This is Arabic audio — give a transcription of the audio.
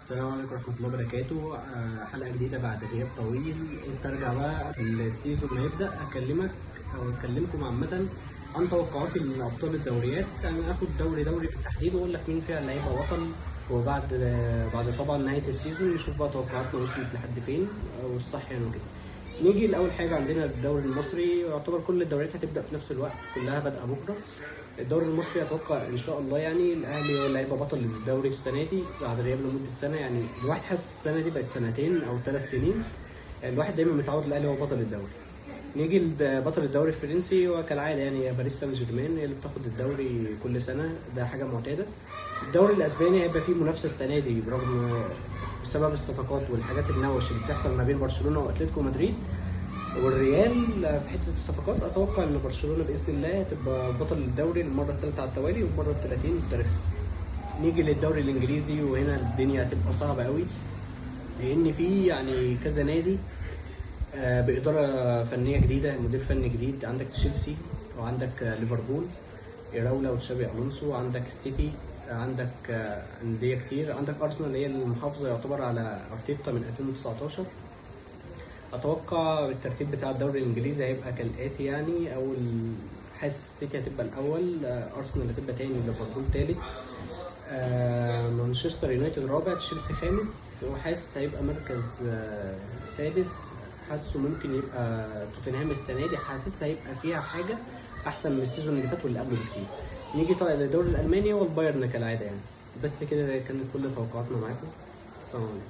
السلام عليكم ورحمة الله وبركاته. حلقة جديدة بعد غياب طويل. قلت ارجع بقى السيزون ما يبدأ اكلمك او اكلمكم عامة عن توقعاتي لأبطال الدوريات. يعني اخد دوري بالتحديد واقول لك مين فيها اللي هيبقى بطل، وبعد طبعا نهاية السيزون نشوف بقى توقعاتنا وصلت لحد فين والصح يعني وكده. نيجي لأول حاجة عندنا الدوري المصري، يعتبر كل الدوريات هتبدأ في نفس الوقت، كلها بادئة بكرة. الدوري المصري اتوقع ان شاء الله يعني الاهلي هو اللي هيبقى بطل الدوري السنه دي بعد غياب لمده سنه. يعني الواحد حاسس السنه دي بقت سنتين او 3 سنين. يعني الواحد دايما متعود الاهلي هو بطل الدوري. نيجي لبطل الدوري الفرنسي، وكالعاده يعني باريس سان جيرمان هي اللي بتاخد الدوري كل سنه، ده حاجه معتاده. الدوري الاسباني هيبقى فيه منافسه السنه دي بسبب الصفقات والحاجات النوش اللي بتحصل ما بين برشلونه واتلتيكو مدريد والريال. في حته الصفقات اتوقع ان برشلونه باذن الله هتبقى بطل الدوري المره الثالثه على التوالي والمره ال 30 في تاريخها. نيجي للدوري الانجليزي، وهنا الدنيا هتبقى صعبه قوي لان في يعني كذا نادي باداره فنيه جديده، مدير فني جديد. عندك تشيلسي وعندك ليفربول إيراولا وتشابي الونسو، عندك السيتي، عندك انديه كتير، عندك ارسنال اللي هي المحافظه يعتبر على ارتيتا من 2019. اتوقع الترتيب بتاع الدوري الانجليزي هيبقى كالاتي، يعني حاسس السيتي هتبقى الاول، ارسنال هتبقى تاني، ليفربول تالت، مانشستر يونايتد رابع، تشيلسي خامس، وحاسس هيبقى مركز سادس. حاسه ممكن يبقى توتنهام السنه دي، حاسس هيبقى فيها حاجه احسن من السيزون اللي فات واللي قبله بكتير. نيجي طبعا للدوري الالماني والبايرن كالعاده يعني. بس كده كانت كل توقعاتنا معاكم. السلام عليكم.